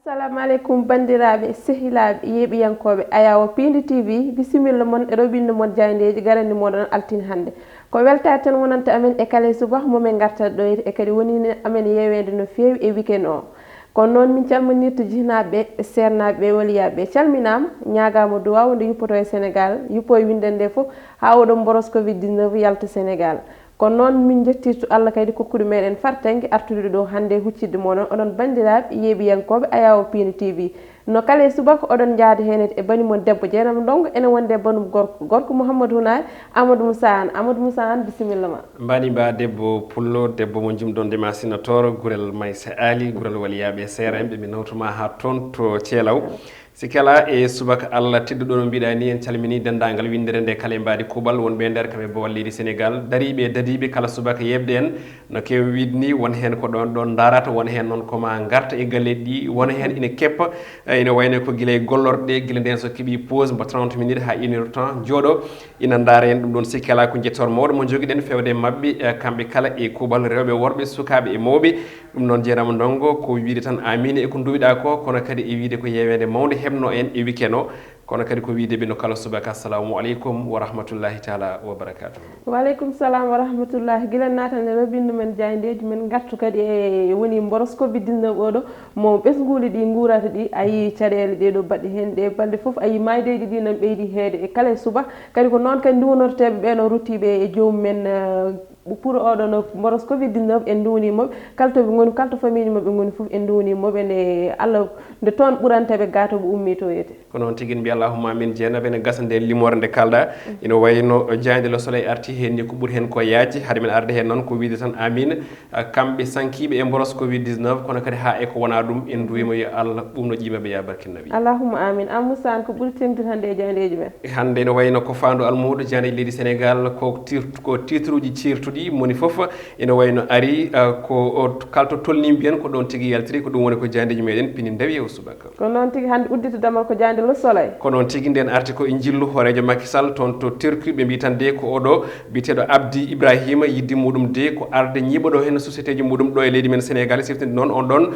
Assalamu alaikum bandiraɓe sehilaɓe yeɓiyankoɓe Ayawo Pindi TV bisimilla mon e robinde mon jayndeji garandi moɗon altine hande ko weltare tan wonanta amen e kala suba momin gartat ɗo e kadi woni amen yewede no fewi e weekend o kono noon min calminirta jihnaɓe sernaɓe waliyaɓe calminama ñagama duwaw nde yuppoto e Sénégal yuppo e winden nde foof ha oɗon boros Covid-19 yalta Sénégal kono noon min jettirtu Allah kadi kokkude meɗen fartangue artude ɗo hande huccidde moɗon oɗon bandiraɓe yeeɓiyankoɓe Ayawo Pindi TV no kala subaka oɗon jaada hen e banimon debbo Dieynaba Ndongo ene wonde banum gorko Mouhamadou Hunare Amadou Moussa Anne bisimilla ma mbani mba debbo pullo debbo mo jumɗon de ma sénateur gurel Maysa Ali gurel waliyaɓe seeremɓe mi nawtuma ha toon to Thielaw sikala e subaka Allah tedduɗo no mbiɗa ni en calmini dendagal windere nde kala mbadi kuuɓal wonɓe nder kamɓe bowal leydi Sénégal dariɓe dadiɓe kala subaka yebde en no kewi widni won hen ko ɗon darata won hen noon koma garta e galleji ɗi won hen ina keppa ina wayno ko guila e gollorɗe guila nden so keeɓi pause mbo 30 minutes ha 1 heure temps jooɗo ina daara en ɗum ɗon sikkala ko jettor mawɗo mo joguiɗen fewde mabɓe kamɓe kala e kuuɓal rewɓe worɓe sukaɓe e mawɓe ɗum noon Dieynaba Ndongo ko wiide tan amine e ko duwiɗa ko kono kadi e wiide ko yewede mawde hebno en e weekend o kono kadi ko wideɓe no kala subaka assalamu aleykum wa rahmatullahi taala wa barakatuh. Waleykum salam wa rahmatullahi guila natande robinde men jayndeji men gartu kadi e woni boros Covid-19 oɗo mo ɓesguli ɗi guurata ɗi ayi caɗele ɗe ɗo baɗɗi hen ɗe balɗe foof ayi maydeji ɗi nan ɓeydi heede e kala suba kadi ko noon kadi duwonorteɓe ɓe no ruttiɓe e jomumen pour oɗon boros Covid-19 en duwnimoɓe kala to ɓe goni kala to famille maɓe goni foof en duwnimoɓe nde Allah nde toon ɓuranteɓe gato ɓe ummi to yete ko noon tigui mbiya allahumma amin Dieynaba ene gasa nde limore nde kalɗa ina wayno jayde le soleil arti hen ni ko ɓuuri hen ko yaaji haade men arde hen noon ko wiide tan amine kamɓe sankiɓe e boros Covid-19 kono kadi ha e ko wona ɗum en duwima yo Allah ɓumno ƴimaɓe ya barkinnaɓe allahumma amin an Moussa Anne ko ɓuuri tengtude hande e jaydeji men hande ne wayno ko fandu almudo jaydeji leydi Sénégal ko titre uji cirtuɗi moni foof ina wayno ari ko kalto tolni mbiyen ko ɗon tigui yaltiri ko ɗum woni ko jaydeji meɗen pini ndewi e subaka ko noon tigui hande uddita damal ko jayde le soleil ko noon tigui nden arti ko e jillu horejo Macky Sall toon to Turquie ɓe mbi tan de ko oɗo biteɗo Abdi Ibrahima yidde muɗum de ko arde ñiɓoɗo hen société ji muɗum ɗo e leydi men Sénégal siftinde noon on ɗon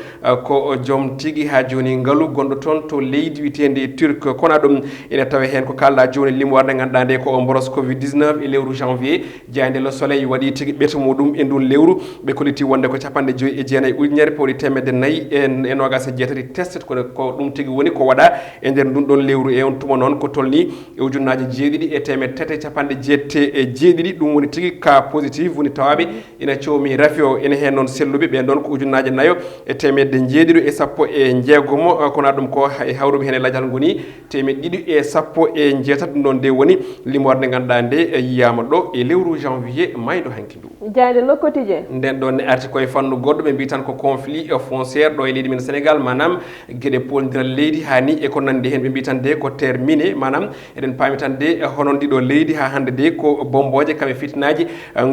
ko joom tigui ha joni ngaalu gonɗo toon to leydi witende Turque kono ɗum ene tawa hen ko kalɗa joni limore nde ganduɗa nde ko o boros Covid-19 e lewru janvier jayde le soleil waɗi tigui ɓeeto muɗum e ndun lewru ɓe koliti wonde ko 59 ujunere pawɗi 400 e nogas e jeetati test ko ɗum tigui woni ko waɗa e nder ndun ɗon lewru e on tuma noon ko tolni e ujunnaji 7 e temed tati capanɗe jeette e jeeɗiɗi ɗum woni tigui cas positif woni tawaɓe ina comi rafi o ene hen noon selluɓe ɓen ɗon ko ujunnaji 4 e temedde jeeɗiɗo e sappo e jeegomo kono ɗum ko e hawruɓe hen e ladial goni 2 e sappo e jeetati ɗum ɗon nde woni limorde nde ganduɗa nde yiyama ɗo e lewru janvier mayɗo hanki ndu jayde le quotidien nden ɗon ne arti koye fannu goɗɗo ɓe mbi tan ko conflit fonciére ɗo e leydi men Sénégal manam gueɗe poldiral leydi hani e ko nandi hen ɓe mbi tan de ko terminé manam eɗen paami tan de honon ndiɗo leydi ha hande de ko bomboje kamɓe fitinaji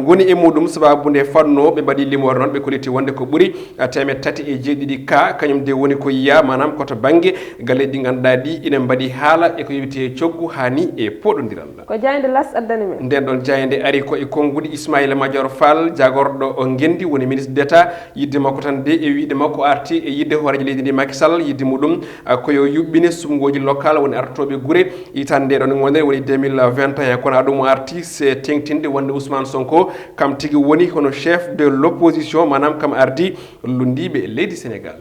goni e muɗum sababude fanno ɓe mbaɗi limore noon ɓe koliti wonde ko ɓuuri 307 ka kañum de woni ko yiya manam koto banggue galleji ɗi ganduɗa ɗi ina mbaɗi haala e ko yewite coggu hani e poɗodiral ko jayde las addani men nden ɗon jayde ari ko e konguɗi Ismaïla Madior Fall jagorɗo o Ngendi woni ministre d'État yidde makko tan de e wiide makko arti e yidde horejo leydi ndi Macky Sall yidde muɗum koyo yuɓɓine sumgoji local woni artoɓe guure yitan nde ɗon gonɗen woni 2021 kono ɗum arti se tengtinde wonde Ousmane Sonko kam tigui woni hono chef de l'opposition manam kam ardi lundiɓe leydi Sénégal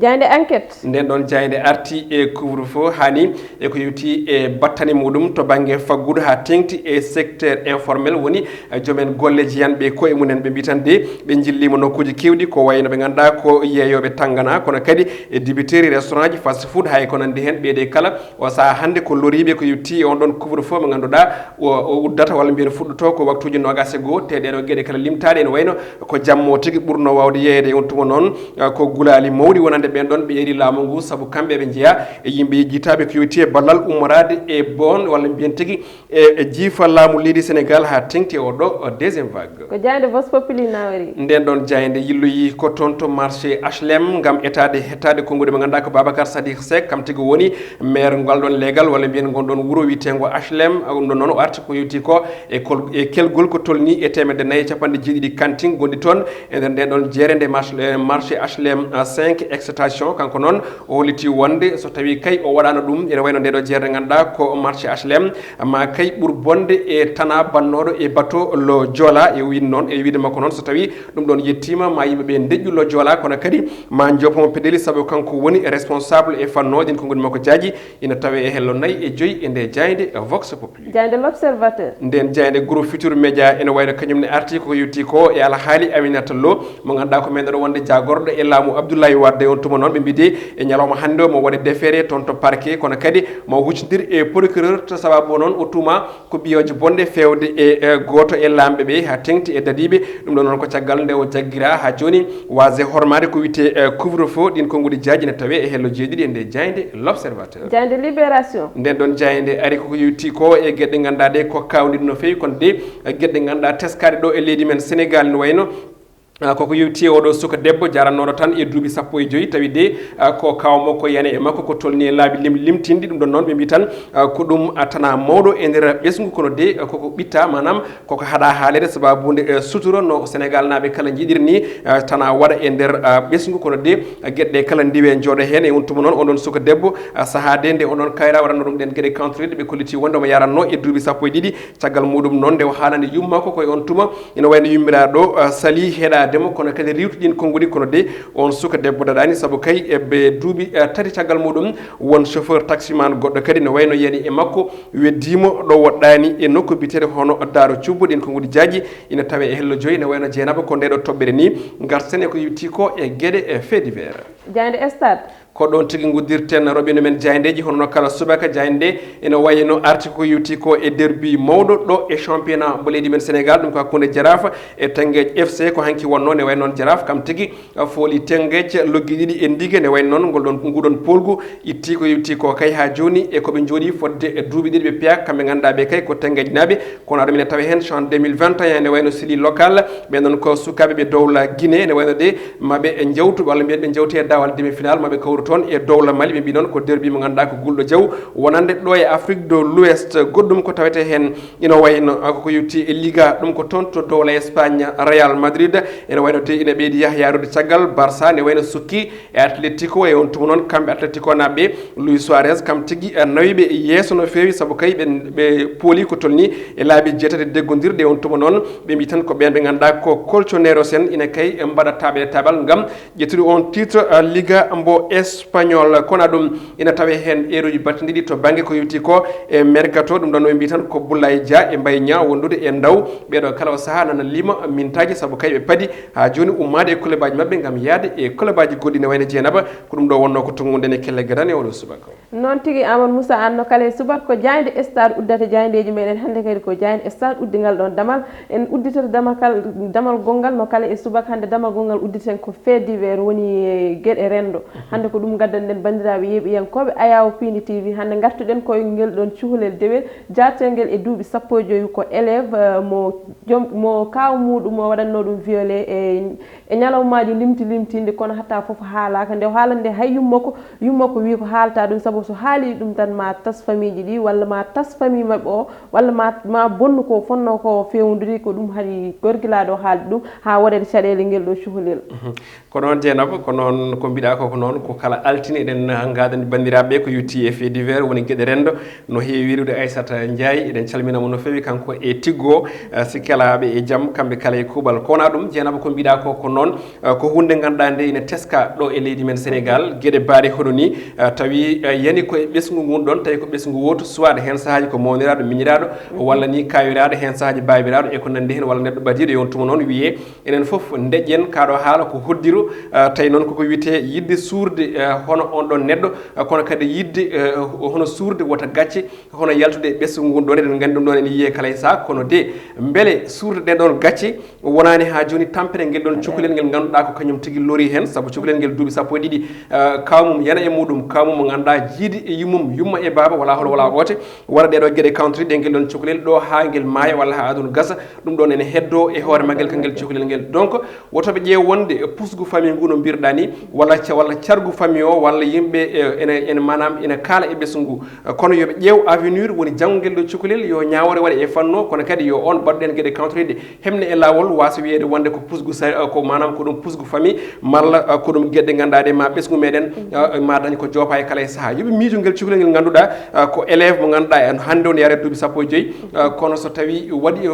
jayde enquête nden ɗon jayde arti e couvre feu hani e ko yewti e battane muɗum to banggue faggudu ha tengti e secteur informel woni joomen golle jiyanɓe koye mumen ɓe mbitan de ɓe jillima nokkuji kewɗi ko wayno ɓe ganduɗa ko yeeyoɓe tangana kono kadi e débiteri restaurant ji fast food hay ko nandi hen ɓeede kala o saaha hande ko loriɓe ko yewti e on ɗon couvre feu mo ganduɗa o uddata walla mbiyen fuɗɗoto ko waktuji nogas e goho te ɗeɗo gueɗe kala limtaɗe ene wayno ko jammo tigui ɓurno wawde yeeyede on tuma noon ko gulali mawɗi wonande ɓen ɗon ɓe eri laamu ngu saabu kamɓe ɓe jeeya e yimɓe jitaɓe ko yewti e ballal ummorade e bon walla mbiyen tigui e jiifa laamu leydi Sénégal ha tengti e oɗo deuxiéme vague ko jayde Vox Populi nawari nden ɗon jayde yilloyi ko toon to marché HLM gam hettade kongude ɓe ganduɗa ko Babacar Sadikh Seck kam tigui woni maire ngal ɗon légal walla mbiyen gonɗon wuuro wiyetego HLM ɗum ɗon noon o arti ko yewti ko e kelgol ko tolni e 497 kantin gonɗi toon e nder nden ɗon jeere nde marché HLM 5 ex station kanko noon o holliti wonde so tawi kay o waɗano ɗum ene wayno ndeɗo jeerde ganduɗa ko marché HLM ma kay ɓuur bonde e tana bannoɗo e bateau lo Joola e win noon e wiide makko noon so tawi ɗum ɗon yettima ma yimɓeɓe deƴƴu lo Joola kono kadi ma joppomo pedeli saabu kanko woni responsable e fannoje ko ngoni makko jaaji ina tawe e hello 4 e 5 e nde jayde Vox Populi jayde l'Observateur nden jayde groupe Futur Média ene wayno kañum ne arti ko yetti ko e alhaali Aminata Lo mo ganduɗa ko meɗen wonde jagorɗo e laamu Abdoulaye Wade on tuma noon ɓe mbidi e ñalawma hande o mo waɗe déféré toon to parquet kono kadi mo huccodir e procureur to sababu noon o tuma ko ɓiyoje bonde fewde e goto e lamɓe ɓe ha tengti e dadiɓe ɗum ɗon noon ko caggal nde o jagguira ha joni wase hormade ko wiyete couvre feu ɗin konngudi jaaji ne tawe e hello jeeɗiɗi e nde jayde l'Observateur jayde Libération nden ɗon jayde ari koko yetti ko e gueɗɗe ganduɗa ɗe ko kawdiɗo no fewi kono de gueɗɗe ganduɗa teskade ɗo e leydi men Sénégal ne wayno koko yewti oɗo suka debbo jarannoɗo tan e duuɓi 15 tawi de ko kawmo ko yana e makko ko tolni e laabi limtindi ɗum ɗon noon ɓe mbi tan ko ɗum tana mawɗo e nder ɓesgu kono de koko ɓitta manam koko haɗa haalede sababude sutura no Sénégal naɓe kala jiiɗirni tana waɗa e nder ɓesgu kono de gueɗɗe kala ndiwe jooɗo hen e wontuma noon oɗon suka debbo sahade nde oɗon kayra waɗanno ɗum ɗen gueɗe kantoride ɓe kolliti wonde omo yaranno e duuɓi 12 caggal muɗum noon nde o haalande yummako koye on tuma ina wayno yummiraɗo sali heeɗa demo kono kadi riwtuɗin konngudi kono de on suka debbo daɗani saabu kay ɓe duuɓi tati caggal muɗum won chauffeur taximan goɗɗo kadi ne wayno yani e makko weddimo ɗo woɗɗani e nokku bitere hono daaro cubbu ɗin konngudi jaaji ina tawe e hello joyi ne wayno jeenaba ko ndeɗo toɓɓere ni garten e ko yetti ko e gueɗe e fait divers jayde Stade ko ɗon tigi guddirten roɓino men jayndeji hono kala subaka jaynde ene wayno arti ko yewti ko e derby mawɗo ɗo e championnat mo leydi men Sénégal ɗum ko hakkude Jaraaf e Tengueje FC ko hanki wonno ne wayno noon Jaraaf kam tigi fooli Tengueje loggi ɗiɗi e ndigue ne wayno noon nguɗon polgu itti ko yewti ko kay ha joni e koɓe jooɗi fodde e duuɓi ɗiɗi ɓe piya kamɓe ganduɗa ɓe kay ko Tengueje naaɓe kono aɗa mine tawa hen chan 2021 ne wayno sili local ɓe noon ko sukaɓe ɓe dowla Guinée ne wayno de maɓe jawtu walla mbiyen ɓe jawti e dawal demi final maɓe kawru toon e dowla Mali ɓe mbi noon ko derby mo ganduɗa ko gulɗo jaw wonande ɗo e Afrique de l'Ouest goɗɗum ko tawete hen ina wayno koko yetti e Liga ɗum ko toon to dowla Espagne Real Madrid ene wayno te ina ɓeydi yarude caggal Barça ne wayno sukki e Atlético e on tuma noon kamɓe Atlético naɓe Luis Suarez kam tigui nawiɓe yesso no fewi saabu kay ɓe pooli ko tolni e laabi jeetati deggodirɗe on tuma noon ɓe mbi tan ko ɓen ɓe ganduɗa ko colchoneros en ina kay mbaɗa taɓe tabal gam ƴettude on titre Liga mbo Espagnol kono ɗum ina tawe hen eruji battidiɗi to banggue ko yewti ko e mercato ɗum ɗon ɓe mbi tan ko Boulaye Dia e Mbaye Niang wondude e ndaw ɓeɗo kala o saaha nana lima mintaji saabu kay ɓe paadi ha joni ummade e club aji mabɓe gam yaade e club aji goɗɗi ne wayno Dieynaba ko ɗum ɗo wonno ko tungude ne kelle gadane oɗo subaka noon tigui Amadou Moussa anno kala subat ko jayde Stade uddata jaydeji meɗen hande kadi ko jayde Stade uddigal ɗon damal en udditata damal gongal no kala e subaka hande damal gongal udditen ko fait divers woni gueɗe rendo hande ko ɗum gaddanɗen bandiraɓe yeeɓiyankoɓe Ayaw Pindi TV hande gartuɗen koye ngel ɗon cuhlel dewel jaterguel e duuɓi 15 ko élève mo kaw muɗum mo waɗanno ɗum violé e ñalawmaji limtinde kono hatta foof haalaka nde haalande hay yummako wi ko haalta ɗum saabu so haali ɗum tan ma tas famille ji ɗi walla ma tas famille mabɓe o walla ma bonnu ko fonno ko fewndiri ko ɗum haɗi gorguilaɗo haalde ɗum ha waɗede caɗele ngel ɗo cuhlel ko noon Dieynaba ko noon ko mbiɗa ko noon ko kala altine eɗen gadani bandiraɓe ko yetti e fait divers woni gueɗe rendo no heewi wirude Aissata Ndiaye eɗen calminamo no fewi kanko e Tiggo sikkelaɓe e jaam kamɓe kala e kuuɓal kona ɗum Dieynaba ko mbiɗa ko noon ko hunde ganduɗa nde ina teska ɗo e leydi men Sénégal gueɗe baɗe hoɗo ni tawi yani koye ɓesgu ngun ɗon tawi ko ɓesgu woto suwade hen sahaji ko mawniraɗo miñiraɗo walla ni kayiraɗo hen sahaji babiraɗo e ko nandi hen walla neɗɗo ɓadiɗo e on tuma noon wiye enen foof deƴƴen kaɗo haala ko hoddiru tawi noon koko wiyete yidde suurde hono on ɗon neɗɗo kono kadi yidde hono suurde wota gacce hono yaltude ɓesgu ngun ɗon eɗen gandi ɗum ɗon ene yiye kala e sac kono de beele suurde ɗen ɗon gacce wonani ha joni tampere ngel ɗon cukalel ngel ganduɗa ko kañum tigui lori hen saabu cukalel ngel duuɓi 12 kawmum yana e muɗum kawmum mo ganduɗa jiidi e yummum yumma e baba wala holo wala oote waɗa ɗeɗo gueɗe country ɗe ngel ɗon cukalel ɗo ha ngel maaya walla ha aduna gasa ɗum ɗon ene heddo e hoore maguel kangel cukalel ngel donc wotoɓe ƴeew wonde pusgu famille ngu no mbirɗa ni walla cargu famille o walla yimɓe ene manam ene kaala e ɓesgu ngu kono yoɓe ƴeew avenir woni jangguel ɗo cukalel yo ñawore waɗe e fanno kono kadi yo on baɗɗen gueɗe country ɗe hemne e lawol wasa wiyede wonde ko pusgu ko manam ko ɗum pusgu famille malla ko ɗum gueɗɗe ganduɗa ma ɓesgu meɗen ma dañ ko joopa e kala e saaha yoɓe miijo ngel cukalel ngel ganduɗa ko élève mo ganduɗa en hande on yare duuɓi sappo e joyyi kono so tawi waɗi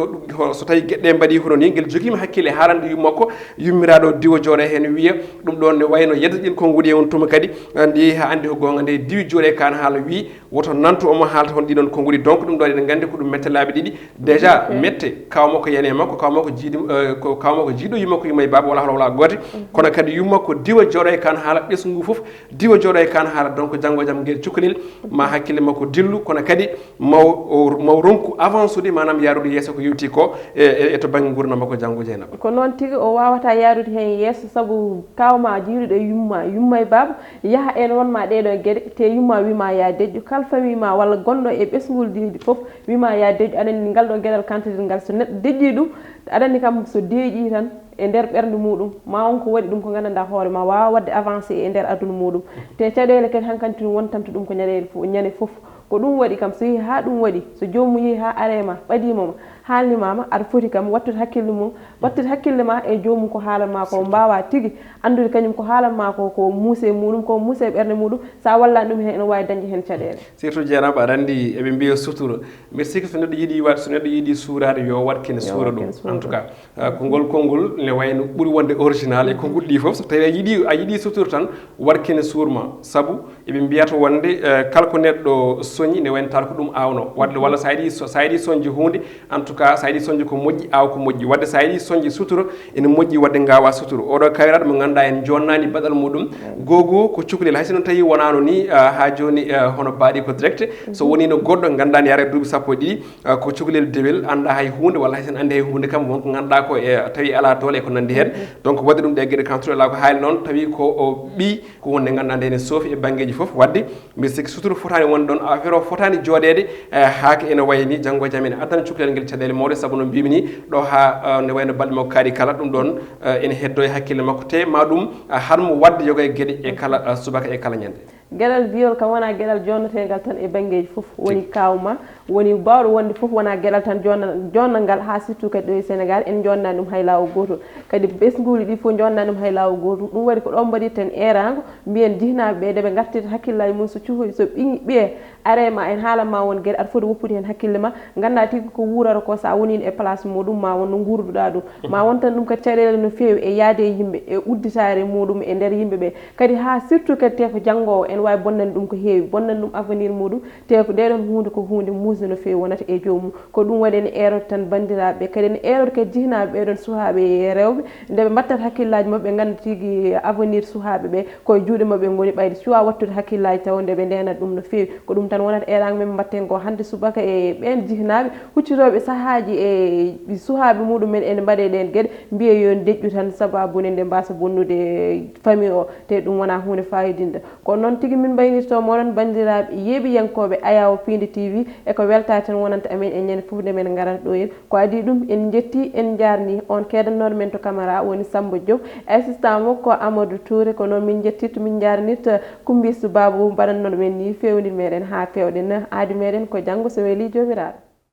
so tawi gueɗɗe mbaɗi hono ni ngel joguima hakkille harande yummakko yummiraɗo diwo jooɗe hen wiya ɗum ɗon ne wayno yeddaɗin konguɗi e on tuma kadi ndi ha andi ko gonga nde diwi jooɗe kan haala wi woto nantu omo haalta hon ɗiɗon konguɗi donc ɗum ɗon eɗen gandi ko ɗum mette laabi ɗiɗi déjà mette kawmakko yene makko kawmakko jiiɗo yummakko yumma e baba wala wala gote kono kadi yummakko diwa jooɗo e kan haala ɓesgu ngu foof diwa jooɗo e kan haala donc janggo e jaam guel cukalel ma hakkille makko dillu kono kadi maw ronku avance ude manam yarude yesso ko yewti ko e to banggue gurdam makko janggo Dieynaba ko noon tigui o wawata yarude hen yesso saabu kawma jiiɗuɗo e yumma e baba yaaha en wonma ɗeɗo gueɗe te yumma wima ya deƴƴu kala famille ma walla gonɗo e ɓesgol diwdi foof wima ya deƴƴu aɗani ngal ɗo gueɗal kantudel ngal so neɗɗo deƴƴi ɗum aɗani kam so deeƴi tan e nder ɓernde muɗum ma wonko waɗi ɗum ko gandanɗa hoore ma wawa wadde avancé e nder aduna muɗum te caɗele kadi hankkadi wontanto ɗum ko ñande foof ko ɗum waɗi kam so yeehi ha ɗum waɗi so jomum yeehi ha arema ɓadimama haalnimama aɗa foti kam wattude hakkille mum wattude hakkille ma e jomum ko haalanma ko mbawa tigui andude kañum ko haalanma ko muuse muɗum ko muuse ɓerde muɗum sa wallani ɗum hen ene wawi dañde hen caɗele surtout Dieynaba aɗa andi eɓe mbiya sutura mbiɗa sikki so neɗɗo yiiɗi wat so neɗɗo yiiɗi suurade yo wat kene suura ɗum en tout cas kongol konngol ne wayno ɓuuri wonde original e konngol ɗi foof so tawi a yiiɗi sutura tan wat kene suurma saabu eɓe mbiyata wonde kala ko neɗɗo soñi ne wayno tawata ko ɗum awno wadde walla sa yiiɗi soñde hunde en tout cas sa yiiɗi soñde ko moƴƴi aw ko moƴƴi wadde sa yiiɗi soñde sutura ene moƴƴi wadde gawa sutura oɗo kawiraɗo mo ganduɗa en jonnani baɗal muɗum gogo ko cukalel hayso noon tawi wonano ni ha joni hono baaɗi ko direct so woni no goɗɗo gandani yare duuɓi sappo e ɗiɗi ko cukalel dewel anda hay hunde walla haysen andi hay hunde kam wonko ganduɗa ko e tawi ala doole ko nandi hen donc wadde ɗum ɗe gueɗe kantoɗela ko haali noon tawi ko ɓi ko wonde ganduɗa nde ne soofi e banggueji foof wadde mbiɗa sikki sutura fotani wonde ɗon affaire o fotani joɗede haake ene wayni janggo e jaam ene addana cukalel nguel caɗele mawɗe saabu no mbimi ni ɗo ha ne wayno balɗe makko kaari kala ɗum ɗon ene heddo e hakkille makko te ma ɗum harmo wadde yoga e gueɗe e kala subaka e kala ñande gueɗal viol kam wona gueɗal jonnategal tan e banggueji foof woni kawma woni bawɗo wonde foof wona gueɗal tan jonnal ngal ha surtout kadi ɗo e Sénégal en jonnani ɗum hay lawol gotol kadi ɓesguli ɗi foof jonnani ɗum hay lawol gotol ɗum waɗi ko ɗon mbaɗirta en erago mbiyen jihnaɓeɓe deɓe gartirta hakkillaji mum so cuhuri so ɓiye arema en haalanma won gueɗe aɗa foti woppude hen hakkille ma ganda tigui ko wurata ko sa woni e place muɗum ma won no gurduɗa ɗum ma wontan ɗum kadi caɗele no fewi e yaade e yimɓe e udditare muɗum e nder yimɓeɓe kadi ha surtout kadi te ko janggowo en wawi bonnande ɗum ko heewi bonnande ɗum avenir muɗum te ko ɗeɗon hunde ko hunde musde no fewi wonata e jomum ko ɗum waɗi ene erode tan bandiraɓe kadi ene erode kadi jihnaɓe ɓeɗon suhaɓe e rewɓe ndeɓe mbattat hakkillaji mabɓe ganda tigui avenir suhaɓe ɓe koye juuɗe mabɓe goni ɓayde suwa wattude hakkillaji taw ndeɓe ndenat ɗum no fewi ko ɗum tan wonata erago men mbatten ko hande subaka e ɓen jihnaɓe huccitoɓe sahaji e suhaɓe muɗumen ene mbaɗe ɗen gueɗe mbiya yon deƴƴu tan sababude nde mbasa bonnude famille o te ɗum wona hunde fayidinde kono noon tigui min mbaynirto moɗon bandiraɓe yeeɓiyankoɓe Ayaw Pindi TV e ko welta tan wonanta amen e ñande foof nde men garata ɗo yen ko adi ɗum en jetti en jarni on keɗannoɗo men to caméra woni Samba Diop assistant makko Amadou Touré ko noon min jettirta min jarnirta Kumbis Babou mbaɗannoɗo men ni fewni meɗen ha fewɗen aadi meɗen ko janggo so weeli jomiraɗo